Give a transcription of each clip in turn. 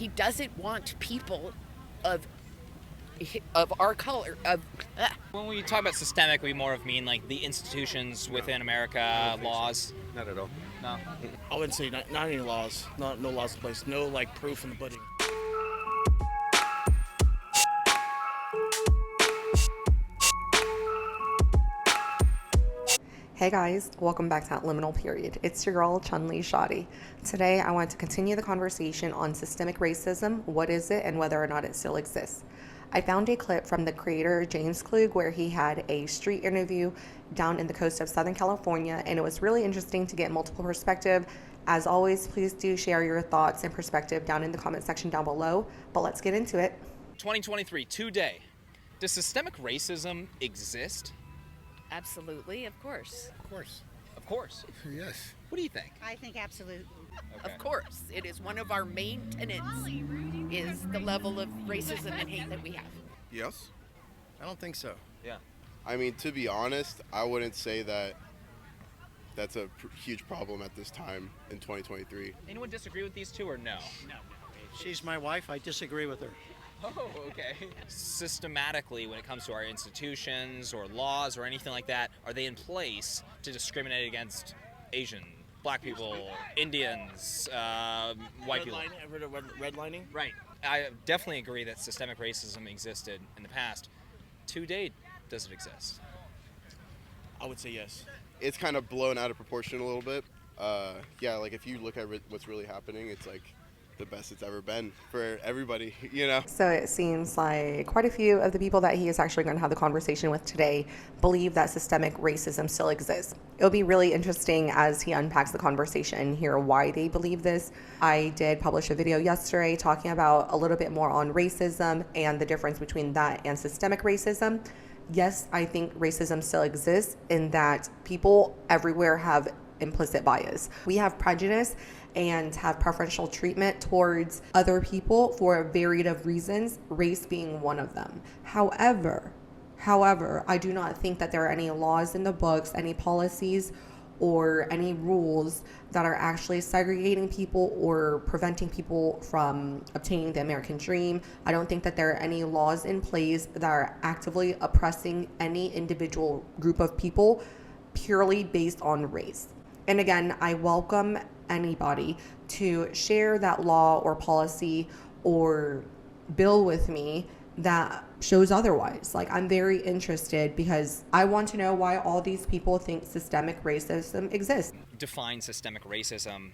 He doesn't want people of our color. When we talk about systemic, we more of mean like the institutions within America, laws. So. Not at all. No. I wouldn't say not any laws, no laws in place, no like proof in the pudding. Hey guys, welcome back to Liminal Period. It's your girl Chun-Li Shoddy. Today I want to continue the conversation on systemic racism, what is it, and whether or not it still exists. I found a clip from the creator James Klug where he had a street interview down in the coast of Southern California, and it was really interesting to get multiple perspective. As always, please do share your thoughts and perspective down in the comment section down below, but let's get into it. 2023, today. Does systemic racism exist? Absolutely, of course. Of course. Of course. Yes. What do you think? I think absolutely. Okay. Of course. It is one of our main tenets, is the level of racism and hate that we have. Yes. I don't think so. Yeah. I mean, to be honest, I wouldn't say that that's a huge problem at this time in 2023. Anyone disagree with these two or no? No. She's my wife. I disagree with her. Oh, okay. Systematically, when it comes to our institutions or laws or anything like that, are they in place to discriminate against Asian, black people, Indians, white people? Redlining? Right. I definitely agree that systemic racism existed in the past. To date, does it exist? I would say yes. It's kind of blown out of proportion a little bit. Yeah, like if you look at what's really happening, it's like the best it's ever been for everybody, you know? So it seems like quite a few of the people that he is actually going to have the conversation with today believe that systemic racism still exists. It'll be really interesting as he unpacks the conversation and hear why they believe this. I did publish a video yesterday talking about a little bit more on racism and the difference between that and systemic racism. Yes, I think racism still exists in that people everywhere have implicit bias. We have prejudice and have preferential treatment towards other people for a variety of reasons, race being one of them. However, I do not think that there are any laws in the books, any policies, or any rules that are actually segregating people or preventing people from obtaining the American dream. I don't think that there are any laws in place that are actively oppressing any individual group of people purely based on race. And again, I welcome anybody to share that law or policy or bill with me that shows otherwise. Like, I'm very interested because I want to know why all these people think systemic racism exists. Define systemic racism,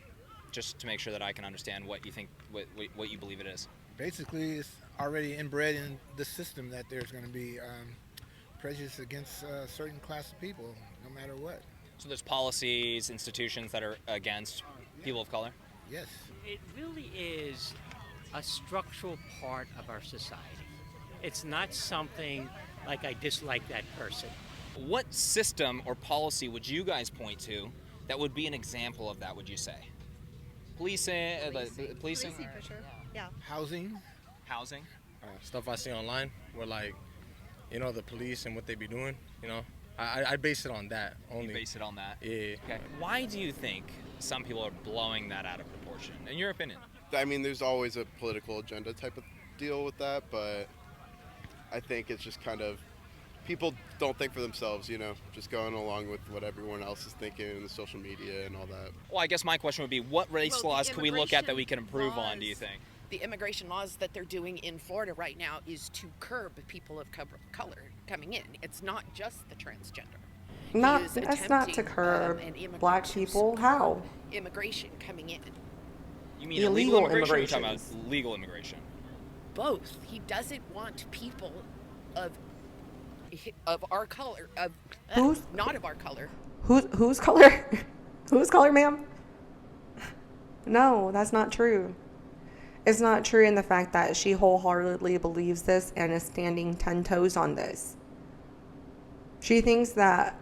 just to make sure that I can understand what you think, what you believe it is. Basically, it's already inbred in the system that there's going to be prejudice against a certain class of people, no matter what. So there's policies, institutions that are against people of color? Yes. It really is a structural part of our society. It's not something like I dislike that person. What system or policy would you guys point to that would be an example of that, would you say? Policing? Policing for sure. Yeah. Housing. Housing? Stuff I see online where, like, you know, the police and what they be doing, you know. I base it on that only. You base it on that? Yeah. Okay. Why do you think some people are blowing that out of proportion, in your opinion? I mean, there's always a political agenda type of deal with that, but I think it's just kind of, people don't think for themselves, you know, just going along with what everyone else is thinking in the social media and all that. Well, I guess my question would be, what race laws could we look at that we can improve on, do you think? The immigration laws that they're doing in Florida right now is to curb people of color coming in. It's not just the transgender. That's not to curb black people. How? Immigration coming in. You mean Illegal illegal immigration, or are you talking immigration. about legal immigration? Both. He doesn't want people of our color, not of our color. Whose color? Whose color, ma'am? No, that's not true. It's not true in the fact that she wholeheartedly believes this and is standing 10 toes on this. She thinks that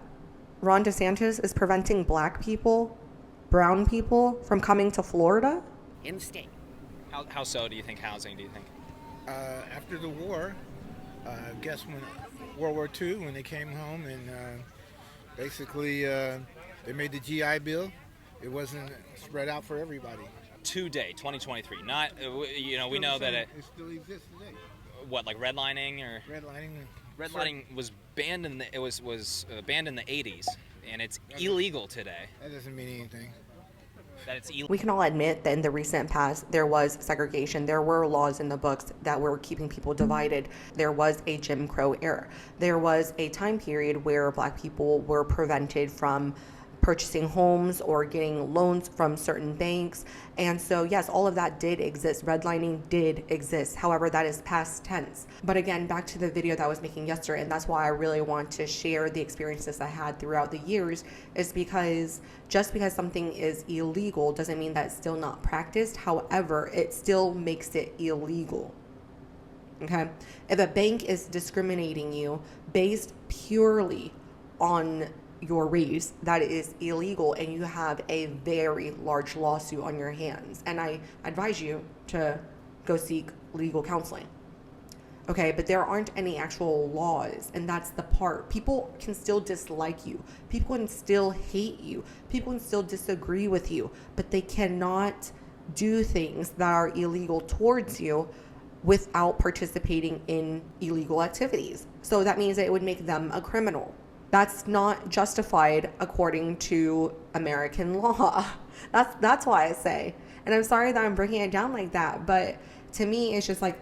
Ron DeSantis is preventing black people, brown people from coming to Florida. Instinct. How so do you think housing, do you think? After the war, I guess when World War II, when they came home and basically they made the GI Bill, it wasn't spread out for everybody. today, 2023. Not, we know that it still exists today. what, like redlining or Redlining. redlining was banned in the banned in the 80s, and it's illegal today. That doesn't mean anything. That it's illegal. We can all admit that in the recent past, there was segregation. There were laws in the books that were keeping people divided. There was a Jim Crow era. There was a time period where Black people were prevented from purchasing homes or getting loans from certain banks. And so, yes, all of that did exist. Redlining did exist. However, that is past tense. But again, back to the video that I was making yesterday, and that's why I really want to share the experiences I had throughout the years, is because just because something is illegal doesn't mean that it's still not practiced. However, it still makes it illegal. Okay? If a bank is discriminating you based purely on your race, that is illegal, and you have a very large lawsuit on your hands. And I advise you to go seek legal counseling. Okay, but there aren't any actual laws, and that's the part. People can still dislike you. People can still hate you. People can still disagree with you, but they cannot do things that are illegal towards you without participating in illegal activities. So that means that it would make them a criminal. That's not justified according to American law. That's why I say. And I'm sorry that I'm breaking it down like that, but to me, it's just like,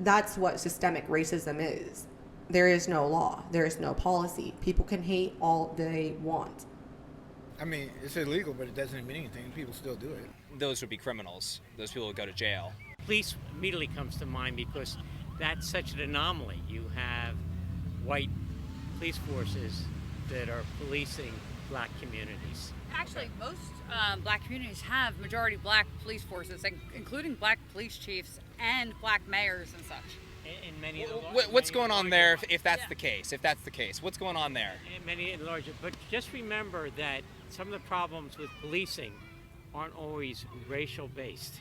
that's what systemic racism is. There is no law. There is no policy. People can hate all they want. I mean, it's illegal, but it doesn't mean anything. People still do it. Those would be criminals. Those people would go to jail. Police immediately comes to mind because that's such an anomaly. You have white police forces that are policing Black communities. Actually, most Black communities have majority Black police forces, including Black police chiefs and Black mayors and such. In many of the What's going on there if that's the case? If that's the case, what's going on there? Many larger, but just remember that some of the problems with policing aren't always racial based.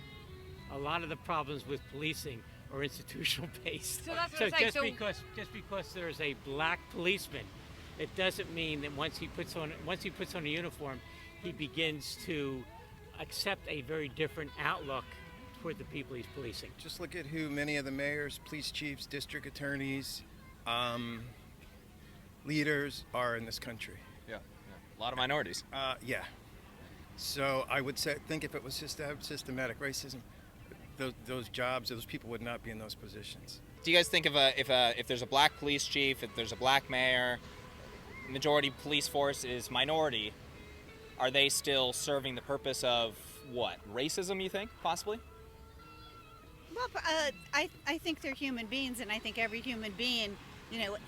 A lot of the problems with policing are institutional based. So that's what I'm saying. Just because there's a Black policeman, it doesn't mean that once he puts on a uniform, he begins to accept a very different outlook toward the people he's policing. Just look at who many of the mayors, police chiefs, district attorneys, leaders are in this country. Yeah. A lot of minorities. Yeah. So I would think if it was systematic racism, those jobs, those people would not be in those positions. Do you guys think if there's a Black police chief, if there's a Black mayor, majority police force is minority, are they still serving the purpose of what? Racism, you think, possibly? Well, I think they're human beings, and I think every human being,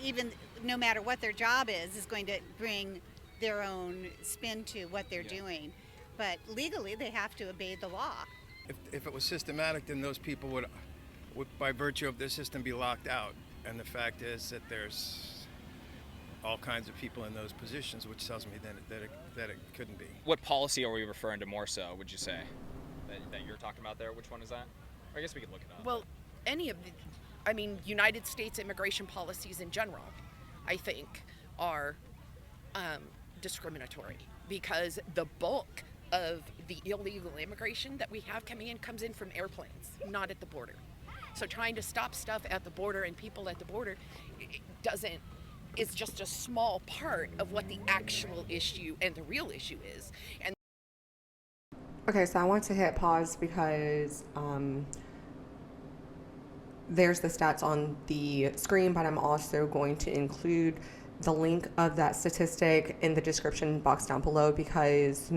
even no matter what their job is going to bring their own spin to what they're doing. But legally, they have to obey the law. If it was systematic, then those people would, by virtue of this system, be locked out. And the fact is that there's all kinds of people in those positions, which tells me that it couldn't be. What policy are we referring to more so, would you say, that you're talking about there? Which one is that? I guess we could look it up. Well, any of the, United States immigration policies in general, I think, are discriminatory, because the bulk of the illegal immigration that we have coming in comes in from airplanes, not at the border. So trying to stop stuff at the border and people at the border is just a small part of what the actual issue and the real issue is. And Okay, so I want to hit pause because there's the stats on the screen, but I'm also going to include the link of that statistic in the description box down below, because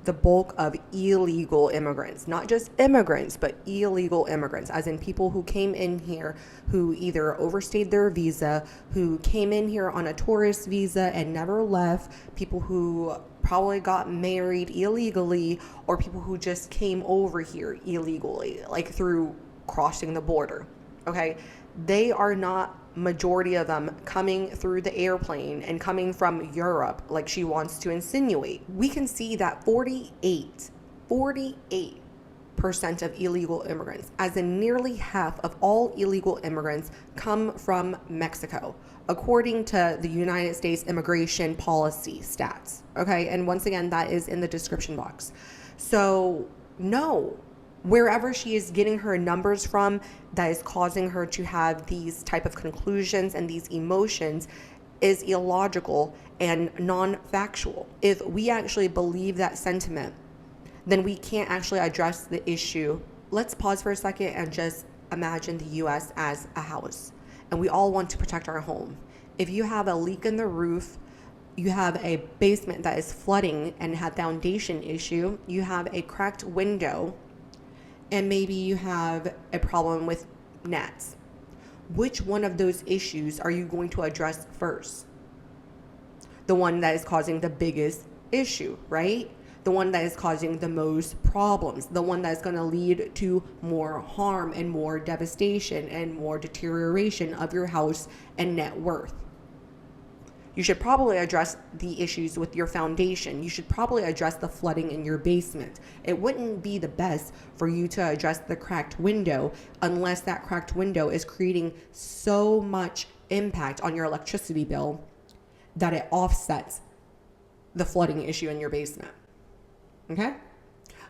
the bulk of illegal immigrants, not just immigrants, but illegal immigrants, as in people who came in here who either overstayed their visa, who came in here on a tourist visa and never left, people who probably got married illegally, or people who just came over here illegally, like through crossing the border. Okay, they are not, majority of them, coming through the airplane and coming from Europe like she wants to insinuate. We can see that 48% of illegal immigrants, as in nearly half of all illegal immigrants, come from Mexico, according to the United States immigration policy stats. Okay, and once again, that is in the description box. So No. Wherever she is getting her numbers from that is causing her to have these type of conclusions and these emotions is illogical and non-factual. If we actually believe that sentiment, then we can't actually address the issue. Let's pause for a second and just imagine the US as a house, and we all want to protect our home. If you have a leak in the roof, you have a basement that is flooding and had foundation issue, you have a cracked window, and maybe you have a problem with gnats. Which one of those issues are you going to address first? The one that is causing the biggest issue, right? The one that is causing the most problems, the one that's going to lead to more harm and more devastation and more deterioration of your house and net worth. You should probably address the issues with your foundation. You should probably address the flooding in your basement. It wouldn't be the best for you to address the cracked window unless that cracked window is creating so much impact on your electricity bill that it offsets the flooding issue in your basement. Okay?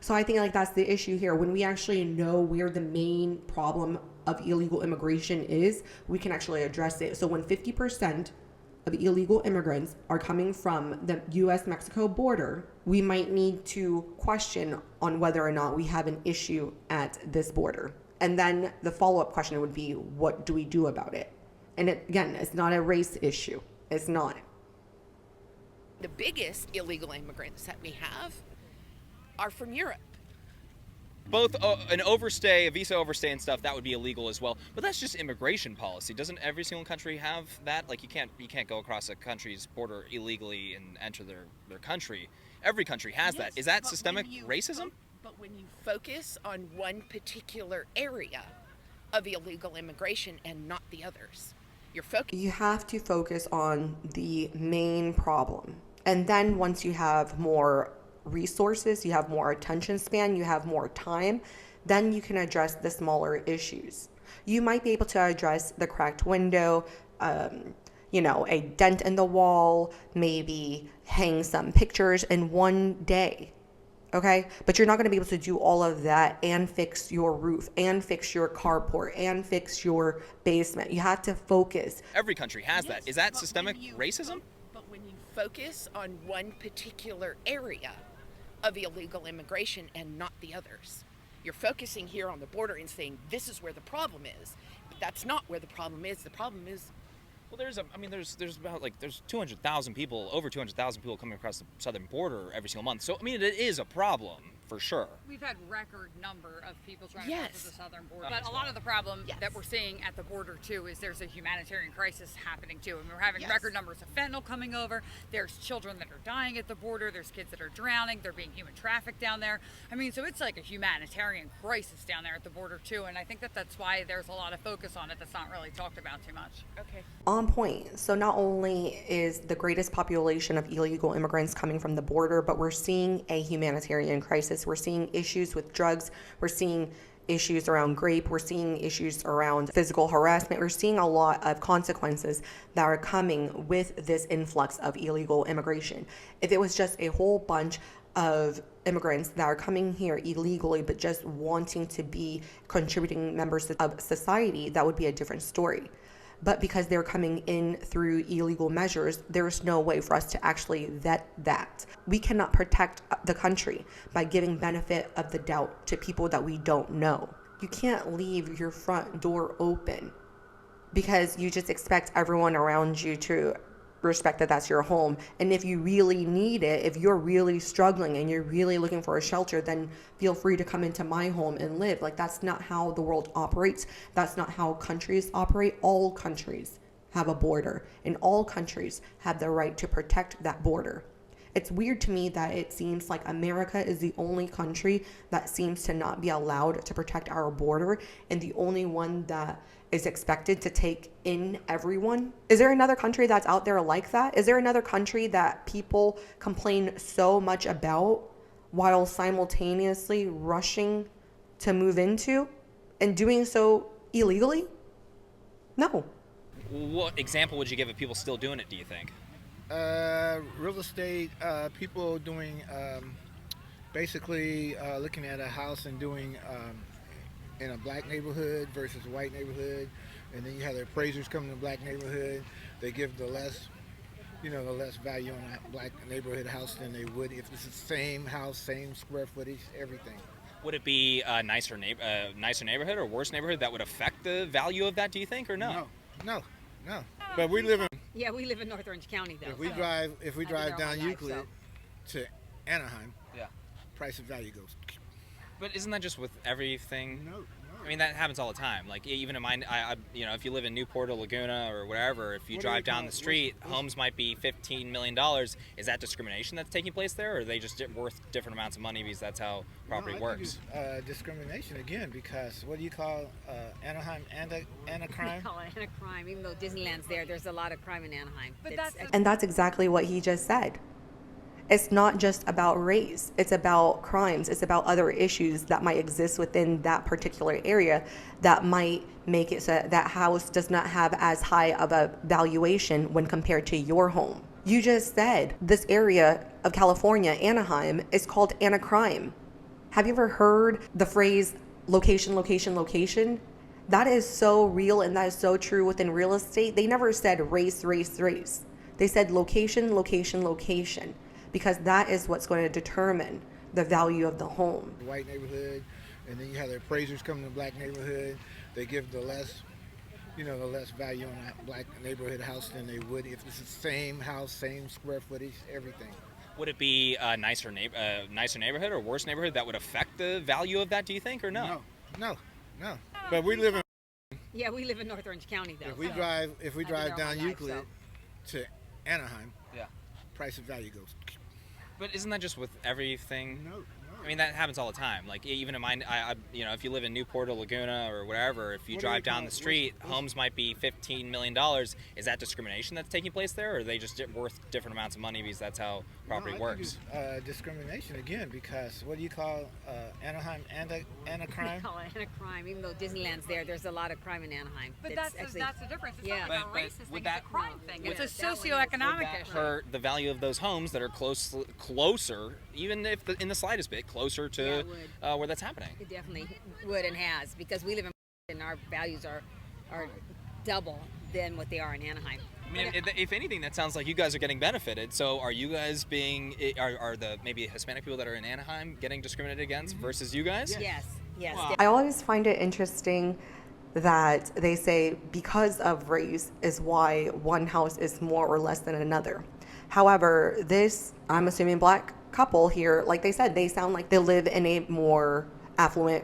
So I think like that's the issue here. When we actually know where the main problem of illegal immigration is, we can actually address it. So when 50% of illegal immigrants are coming from the US-Mexico border, we might need to question on whether or not we have an issue at this border. And then the follow-up question would be, what do we do about it? And again, it's not a race issue. It's not. The biggest illegal immigrants that we have are from Europe. Both a visa overstay and stuff, that would be illegal as well. But that's just immigration policy. Doesn't every single country have that? Like you can't go across a country's border illegally and enter their country. Every country has that. Is that systemic racism? But when you focus on one particular area of illegal immigration and not the others, you have to focus on the main problem. And then once you have more resources, you have more attention span, you have more time, then you can address the smaller issues. You might be able to address the cracked window, a dent in the wall, maybe hang some pictures in one day. Okay? But you're not going to be able to do all of that and fix your roof and fix your carport and fix your basement. You have to focus. Every country has that. Is that systemic racism? But when you focus on one particular area of illegal immigration and not the others, you're focusing here on the border and saying this is where the problem is. But that's not where the problem is. The problem is, well, there's 200,000 people, over 200,000 people coming across the southern border every single month. So, I mean, it is a problem for sure. We've had record number of people trying to Yes. cross the southern border. But a lot of the problem that we're seeing at the border, too, is there's a humanitarian crisis happening, too. And we're having record numbers of fentanyl coming over. There's children that are dying at the border. There's kids that are drowning. They're being human trafficked down there. I mean, so it's like a humanitarian crisis down there at the border, too. And I think that's why there's a lot of focus on it that's not really talked about too much. okay. On point. So not only is the greatest population of illegal immigrants coming from the border, but we're seeing a humanitarian crisis. We're seeing issues with drugs. We're seeing issues around rape. We're seeing issues around physical harassment. We're seeing a lot of consequences that are coming with this influx of illegal immigration. If it was just a whole bunch of immigrants that are coming here illegally but just wanting to be contributing members of society, that would be a different story. But because they're coming in through illegal measures, there's no way for us to actually vet that. We cannot protect the country by giving benefit of the doubt to people that we don't know. You can't leave your front door open because you just expect everyone around you to respect that that's your home. And if you really need it, if you're really struggling and you're really looking for a shelter, then feel free to come into my home and live. Like, that's not how the world operates. That's not how countries operate. All countries have a border, and all countries have the right to protect that border. It's weird to me that it seems like America is the only country that seems to not be allowed to protect our border, and the only one that is expected to take in everyone. Is there another country that's out there like that? Is there another country that people complain so much about while simultaneously rushing to move into and doing so illegally? No. What example would you give of people still doing it, do you think? Real estate, people doing Basically, looking at a house and doing in a black neighborhood versus a white neighborhood, and then you have the appraisers come to the black neighborhood. They give the less, the less value on a black neighborhood house than they would if it's the same house, same square footage, everything. Would it be a nicer neighborhood or worse neighborhood that would affect the value of that, do you think, or no? No. But we live in. Yeah, we live in North Orange County, though. If we drive down Euclid to Anaheim, Yeah. price of value goes. But isn't that just with everything? No. I mean, that happens all the time. Like, even in mine, if you live in Newport or Laguna or whatever, if you What do drive you down call the it? street, homes might be $15 million. Is that discrimination that's taking place there, or are they just worth different amounts of money because that's how property I works? think it's, discrimination again, because what do you call Anaheim and a crime? We call it a crime, even though Disneyland's there. There's a lot of crime in Anaheim. But It's- that's- And that's exactly what he just said. It's not just about race, it's about crimes, it's about other issues that might exist within that particular area that might make it so that that house does not have as high of a valuation when compared to your home. You just said this area of California, Anaheim, is called Anacrime. Have you ever heard the phrase location, location, location? That is so real and that is so true within real estate. They never said race, race, race. They said location, location, location, because that is what's going to determine the value of the home. White neighborhood, and then you have the appraisers come to the black neighborhood. They give the less, the less value on a black neighborhood house than they would if it's the same house, same square footage, everything. Would it be a nicer neighborhood or worse neighborhood that would affect the value of that, do you think, or no? No. But we live in. Yeah, we live in North Orange County, though. If we so drive I've been there all down my life, Euclid to Anaheim, Yeah. price of value goes. But isn't that just with everything? No. I mean, that happens all the time. Like, even in mine, if you live in Newport or Laguna or whatever, if you What do drive you down call the it? street, What's- homes might be $15 million. Is that discrimination that's taking place there, or are they just worth different amounts of money because that's how property No, I works? think it's, discrimination again, because what do you call Anaheim and a We crime? call it a crime, even though Disneyland's there. There's a lot of crime in Anaheim. But It's that's the difference. It's Yeah. not like a But racist would thing, that- it's a crime thing. Yeah, It's a that one is- socioeconomic Would that issue. hurt the value of those homes that are closer, even if in the slightest bit, closer Yeah, to it would. where that's happening? It definitely would and has, because we live in and our values are double than what they are in Anaheim. I mean, if anything, that sounds like you guys are getting benefited. So, are you guys are the maybe Hispanic people that are in Anaheim getting discriminated against versus you guys? Yes. Wow. I always find it interesting that they say because of race is why one house is more or less than another. However, this, I'm assuming, black couple here, like they said, they sound like they live in a more affluent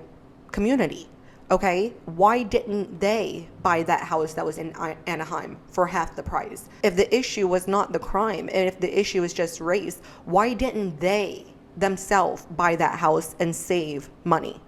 community. Okay, why didn't they buy that house that was in Anaheim for half the price? If the issue was not the crime, and if the issue is just race, why didn't they themselves buy that house and save money?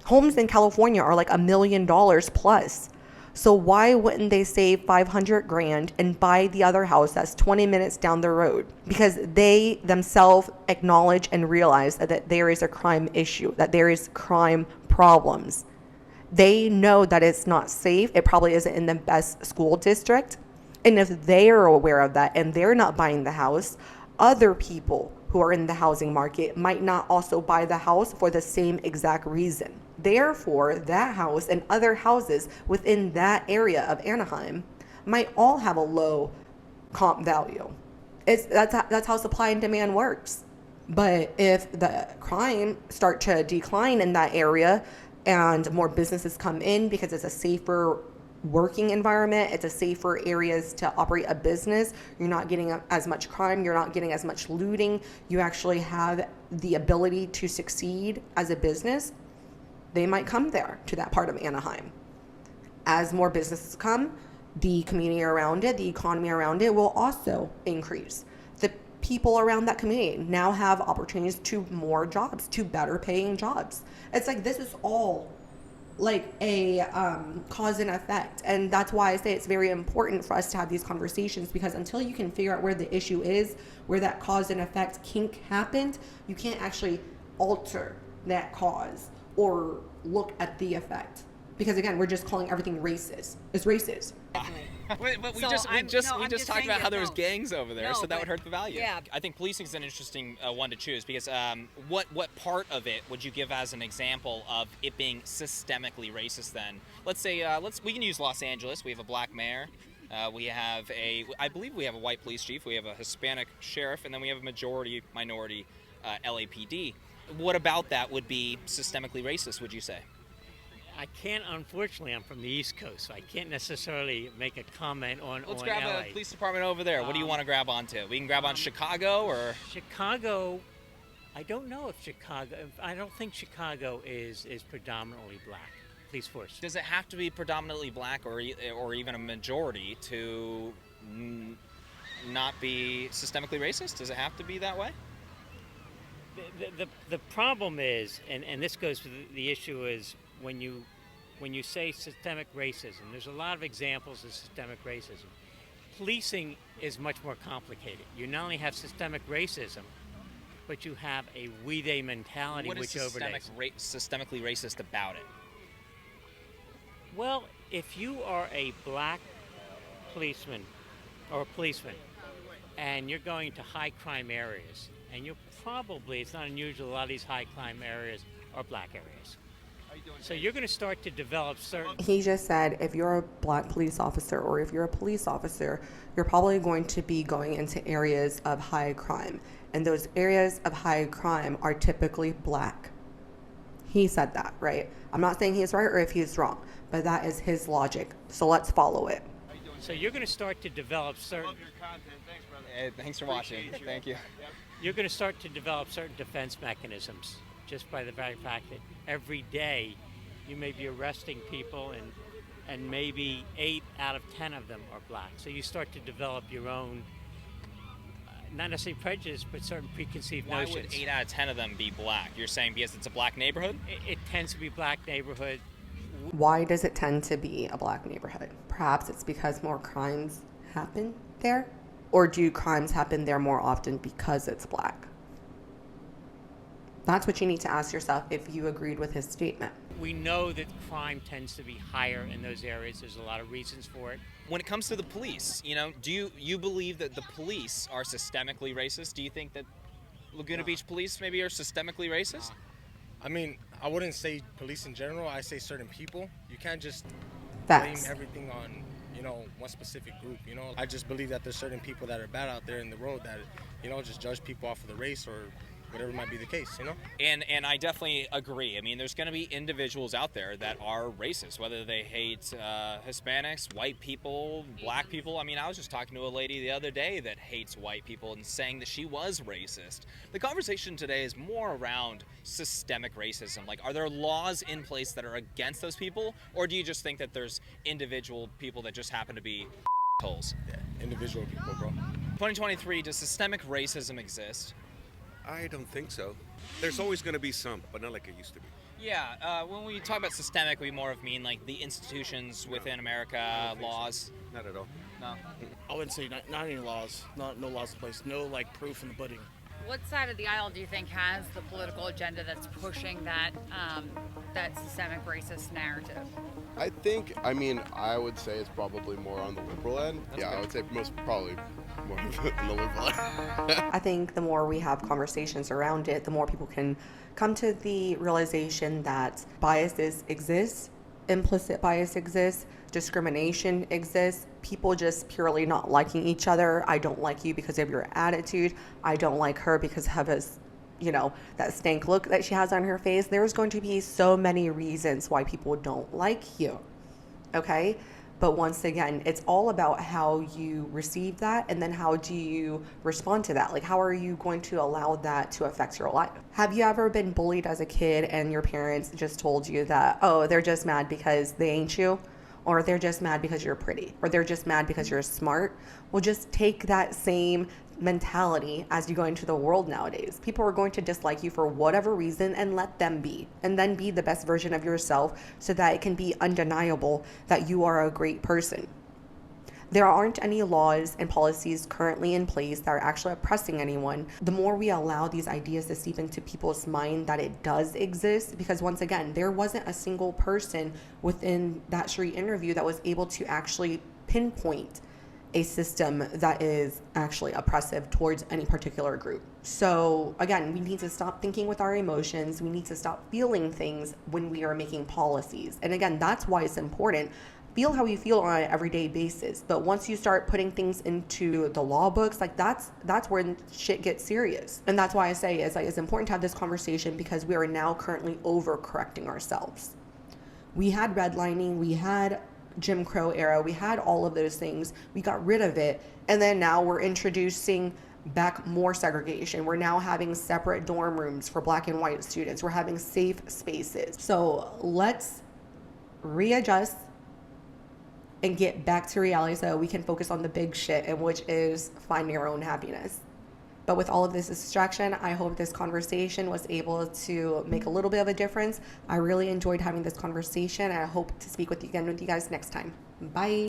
Homes in California are like $1 million plus. So why wouldn't they save 500 grand and buy the other house that's 20 minutes down the road? Because they themselves acknowledge and realize that there is a crime issue, that there is crime problems. They know that it's not safe. It probably isn't in the best school district. And if they are aware of that and they're not buying the house, other people who are in the housing market might not also buy the house for the same exact reason. Therefore, that house and other houses within that area of Anaheim might all have a low comp value. That's how supply and demand works. But if the crime start to decline in that area and more businesses come in because it's a safer working environment, it's a safer areas to operate a business, you're not getting as much crime, you're not getting as much looting, you actually have the ability to succeed as a business, they might come there to that part of Anaheim. As more businesses come, the community around it, the economy around it will also increase. The people around that community now have opportunities to more jobs, to better paying jobs. It's like this is all like a cause and effect. And that's why I say it's very important for us to have these conversations, because until you can figure out where the issue is, where that cause and effect kink happened, you can't actually alter that cause or look at the effect. Because again, we're just calling everything racist. It's racist. But we So just I'm talked just about saying how that, there's no. gangs over there, No, so that but- would hurt the value. yeah. I think policing is an interesting one to choose because what part of it would you give as an example of it being systemically racist? Then let's say we can use Los Angeles. We have a black mayor. I believe we have a white police chief. We have a Hispanic sheriff, and then we have a minority LAPD. What about that would be systemically racist? Would you say? I can't, unfortunately, I'm from the East Coast, so I can't necessarily make a comment on Let's on grab LA. a police department over there. What do you want to grab onto? We can grab on Chicago or Chicago, I don't know if I don't think Chicago is predominantly black police force. does it have to be predominantly black or even a majority to not be systemically racist? Does it have to be that way? The problem is, and this goes to the issue is when you say systemic racism, there's a lot of examples of systemic racism. Policing is much more complicated. You not only have systemic racism, but you have a we-they mentality What is which overlays. systemically racist about it? Well, if you are a black policeman or a policeman and you're going to high crime areas, and it's not unusual, a lot of these high crime areas are black areas. So you're going to start to develop certain... He just said if you're a black police officer or if you're a police officer, you're probably going to be going into areas of high crime. And those areas of high crime are typically black. He said that, right? I'm not saying he's right or if he's wrong, but that is his logic. So let's follow it. So you're going to start to develop certain... Hey, thanks for watching. Thank you. You're going to start to develop certain defense mechanisms just by the very fact that every day you may be arresting people and maybe 8 out of 10 of them are black. So you start to develop your own, not necessarily prejudice, but certain preconceived Why notions. would 8 out of 10 of them be black? You're saying because it's a black neighborhood? It tends to be black neighborhood. Why does it tend to be a black neighborhood? Perhaps it's because more crimes happen there? Or do crimes happen there more often because it's black? That's what you need to ask yourself if you agreed with his statement. We know that crime tends to be higher in those areas. There's a lot of reasons for it. When it comes to the police, do you believe that the police are systemically racist? Do you think that Laguna Beach police maybe are systemically racist? I mean, I wouldn't say police in general. I say certain people. You can't just Facts. blame everything on, one specific group. I just believe that there's certain people that are bad out there in the world that, just judge people off of the race or whatever might be the case, And I definitely agree. I mean, there's going to be individuals out there that are racist, whether they hate Hispanics, white people, black people. I mean, I was just talking to a lady the other day that hates white people and saying that she was racist. The conversation today is more around systemic racism. Like, are there laws in place that are against those people, or do you just think that there's individual people that just happen to be holes? Yeah, individual people, bro. 2023, does systemic racism exist? I don't think so. There's always going to be some, but not like it used to be. Yeah, when we talk about systemic, we more of mean like the institutions within America, laws. So. Not at all. No. I wouldn't say not any laws, no laws in place, no proof in the pudding. What side of the aisle do you think has the political agenda that's pushing that systemic racist narrative? I would say it's probably more on the liberal end. I would say probably more on the liberal end. I think the more we have conversations around it, the more people can come to the realization that biases exist, implicit bias exists, discrimination exists, people just purely not liking each other. I don't like you because of your attitude. I don't like her because of his, that stank look that she has on her face. There's going to be so many reasons why people don't like you. Okay? But once again, it's all about how you receive that and then how do you respond to that? Like, how are you going to allow that to affect your life? Have you ever been bullied as a kid and your parents just told you that, oh, they're just mad because they ain't you? Or they're just mad because you're pretty? Or they're just mad because you're smart? Well, just take that same mentality as you go into the world nowadays. People are going to dislike you for whatever reason and let them be. And then be the best version of yourself so that it can be undeniable that you are a great person. there aren't any laws and policies currently in place that are actually oppressing anyone. The more we allow these ideas to seep into people's mind that it does exist, because once again, there wasn't a single person within that street interview that was able to actually pinpoint a system that is actually oppressive towards any particular group. So again, we need to stop thinking with our emotions. We need to stop feeling things when we are making policies. And again, that's why it's important. Feel how you feel on an everyday basis. But once you start putting things into the law books, like that's when shit gets serious. And that's why I say it's important to have this conversation, because we are now currently overcorrecting ourselves. We had redlining, we had Jim Crow era, we had all of those things. We got rid of it. And then now we're introducing back more segregation. We're now having separate dorm rooms for Black and white students. We're having safe spaces. So let's readjust and get back to reality so we can focus on the big shit, and which is finding our own happiness. But with all of this distraction, I hope this conversation was able to make a little bit of a difference. I really enjoyed having this conversation, and I hope to speak with you again with you guys next time. Bye.